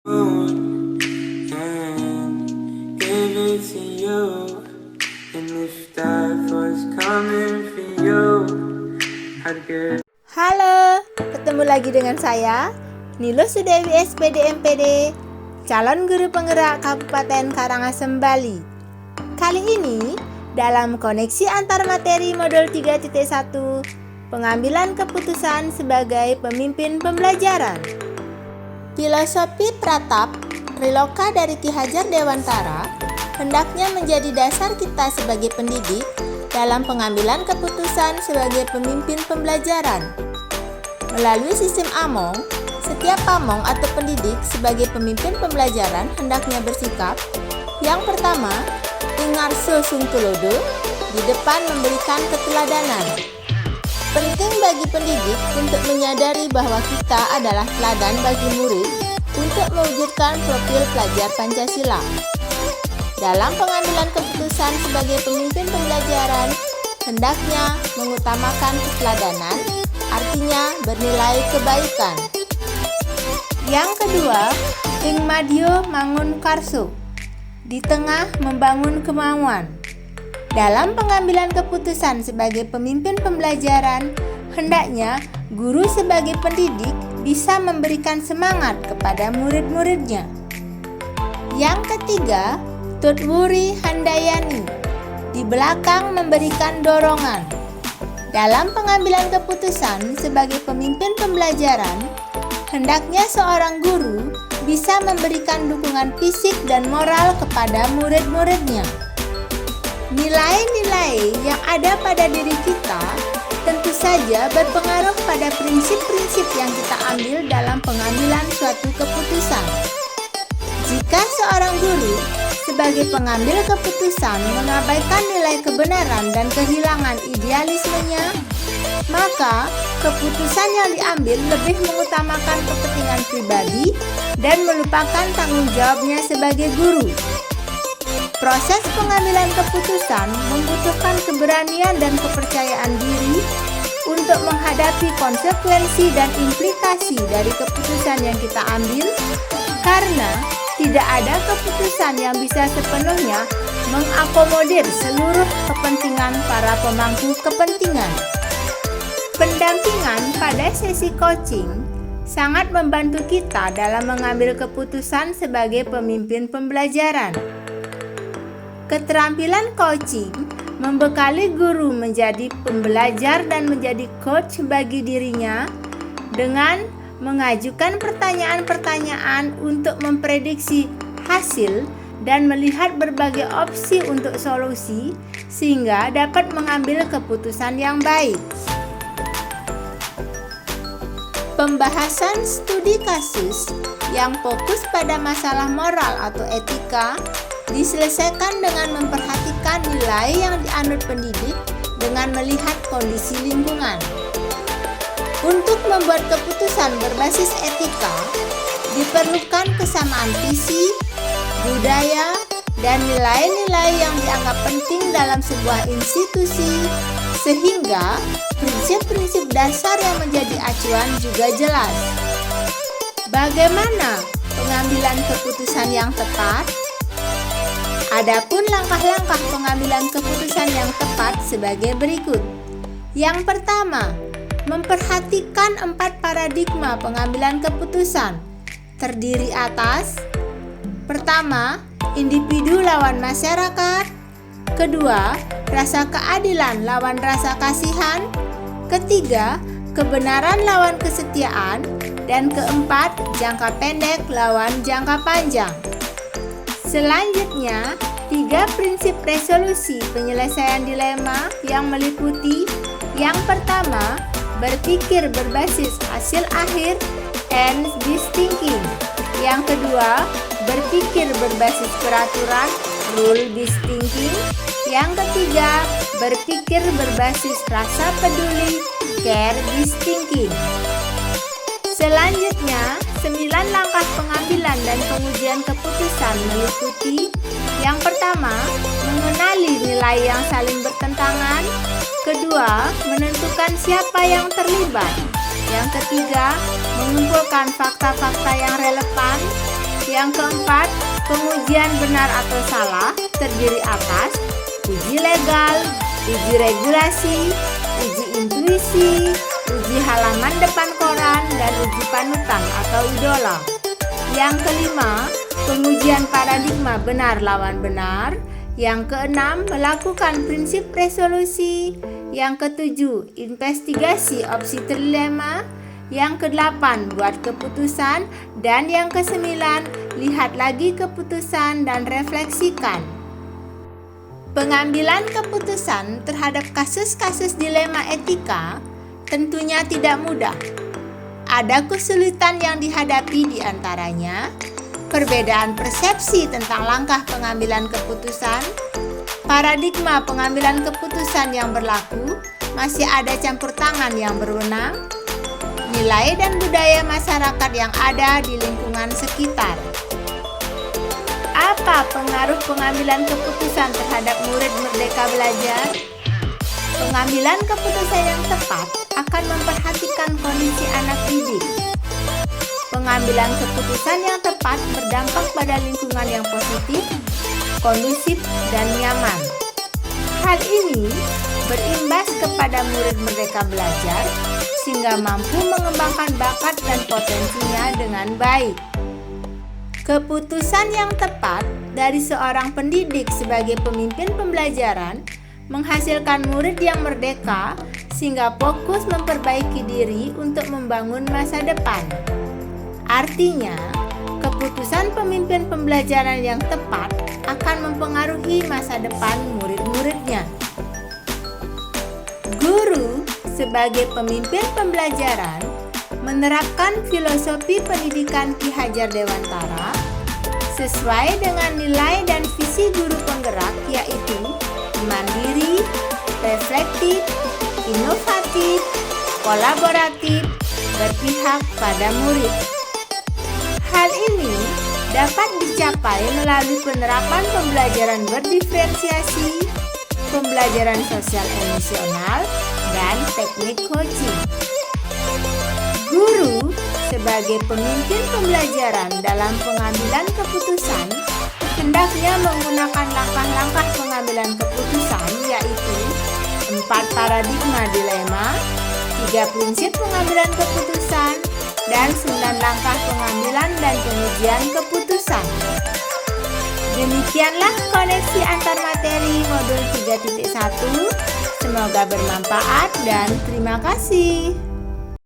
and give it to you. And if that was coming for you, I'd get. Halo, ketemu lagi dengan saya, Nilo Sudewi SPD MPD, calon guru penggerak Kabupaten Karangasem, Bali. Kali ini, dalam koneksi antar materi modul 3.1, pengambilan keputusan sebagai pemimpin pembelajaran. Filosofi Pratap Triloka dari Ki Hajar Dewantara hendaknya menjadi dasar kita sebagai pendidik dalam pengambilan keputusan sebagai pemimpin pembelajaran. Melalui sistem AMONG, setiap pamong atau pendidik sebagai pemimpin pembelajaran hendaknya bersikap: yang pertama, ingarso sung tulodo, di depan memberikan keteladanan. Penting bagi pendidik untuk menyadari bahwa kita adalah teladan bagi murid untuk mewujudkan profil pelajar Pancasila. Dalam pengambilan keputusan sebagai pemimpin pembelajaran, hendaknya mengutamakan keteladanan, artinya bernilai kebaikan. Yang kedua, ing madyo mangun karso, di tengah membangun kemauan. Dalam pengambilan keputusan sebagai pemimpin pembelajaran, hendaknya guru sebagai pendidik bisa memberikan semangat kepada murid-muridnya. Yang ketiga, tutwuri handayani, di belakang memberikan dorongan. Dalam pengambilan keputusan sebagai pemimpin pembelajaran, hendaknya seorang guru bisa memberikan dukungan fisik dan moral kepada murid-muridnya. Nilai-nilai yang ada pada diri kita tentu saja berpengaruh pada prinsip-prinsip yang kita ambil dalam pengambilan suatu keputusan. Jika seorang guru sebagai pengambil keputusan mengabaikan nilai kebenaran dan kehilangan idealismenya, maka keputusan yang diambil lebih mengutamakan kepentingan pribadi dan melupakan tanggung jawabnya sebagai guru. Proses pengambilan keputusan membutuhkan keberanian dan kepercayaan diri untuk menghadapi konsekuensi dan implikasi dari keputusan yang kita ambil, karena tidak ada keputusan yang bisa sepenuhnya mengakomodir seluruh kepentingan para pemangku kepentingan. Pendampingan pada sesi coaching sangat membantu kita dalam mengambil keputusan sebagai pemimpin pembelajaran. Keterampilan coaching membekali guru menjadi pembelajar dan menjadi coach bagi dirinya dengan mengajukan pertanyaan-pertanyaan untuk memprediksi hasil dan melihat berbagai opsi untuk solusi sehingga dapat mengambil keputusan yang baik. Pembahasan studi kasus yang fokus pada masalah moral atau etika diselesaikan dengan memperhatikan nilai yang dianut pendidik dengan melihat kondisi lingkungan. Untuk membuat keputusan berbasis etika, diperlukan kesamaan visi, budaya, dan nilai-nilai yang dianggap penting dalam sebuah institusi, sehingga prinsip-prinsip dasar yang menjadi acuan juga jelas. Bagaimana pengambilan keputusan yang tepat? Adapun langkah-langkah pengambilan keputusan yang tepat sebagai berikut. Yang pertama, memperhatikan 4 paradigma pengambilan keputusan. Terdiri atas: pertama, individu lawan masyarakat. Kedua, rasa keadilan lawan rasa kasihan. Ketiga, kebenaran lawan kesetiaan. Dan keempat, jangka pendek lawan jangka panjang. Selanjutnya, 3 prinsip resolusi penyelesaian dilema yang meliputi: yang pertama, berpikir berbasis hasil akhir (ends based thinking). Yang kedua, berpikir berbasis peraturan (rule based thinking). Yang ketiga, berpikir berbasis rasa peduli (care based thinking). Selanjutnya, 9 langkah pengambilan dan pengujian keputusan meliputi: yang pertama, mengenali nilai yang saling bertentangan. Kedua, menentukan siapa yang terlibat. Yang ketiga, mengumpulkan fakta-fakta yang relevan. Yang keempat, pengujian benar atau salah terdiri atas uji legal, uji regulasi, uji intuisi, uji halaman depan koran, dan uji panutan atau idola. Yang kelima, pengujian paradigma benar lawan benar. Yang keenam, melakukan prinsip resolusi. Yang ketujuh, investigasi opsi trilema. Yang kedelapan, buat keputusan. Dan yang kesembilan, lihat lagi keputusan dan refleksikan. Pengambilan keputusan terhadap kasus-kasus dilema etika tentunya tidak mudah. Ada kesulitan yang dihadapi di antaranya perbedaan persepsi tentang langkah pengambilan keputusan, paradigma pengambilan keputusan yang berlaku, masih ada campur tangan yang berwenang, nilai dan budaya masyarakat yang ada di lingkungan sekitar. Apa pengaruh pengambilan keputusan terhadap murid Merdeka Belajar? Pengambilan keputusan yang tepat akan memperhatikan kondisi anak didik. Pengambilan keputusan yang tepat berdampak pada lingkungan yang positif, kondusif, dan nyaman. Hal ini berimbas kepada murid Merdeka Belajar sehingga mampu mengembangkan bakat dan potensinya dengan baik. Keputusan yang tepat dari seorang pendidik sebagai pemimpin pembelajaran menghasilkan murid yang merdeka sehingga fokus memperbaiki diri untuk membangun masa depan. Artinya, keputusan pemimpin pembelajaran yang tepat akan mempengaruhi masa depan murid-muridnya. Guru sebagai pemimpin pembelajaran menerapkan filosofi pendidikan Ki Hajar Dewantara sesuai dengan nilai dan visi guru penggerak, yaitu mandiri, reflektif, inovatif, kolaboratif, berpihak pada murid. Hal ini dapat dicapai melalui penerapan pembelajaran berdiferensiasi, pembelajaran sosial emosional, dan teknik coaching. Guru sebagai pemimpin pembelajaran dalam pengambilan keputusan hendaknya menggunakan langkah-langkah pengambilan keputusan, yaitu 4 paradigma dilema, 3 prinsip pengambilan keputusan, dan 9 langkah pengambilan dan pengujian keputusan. Demikianlah koneksi antar materi modul 3.1. Semoga bermanfaat dan terima kasih.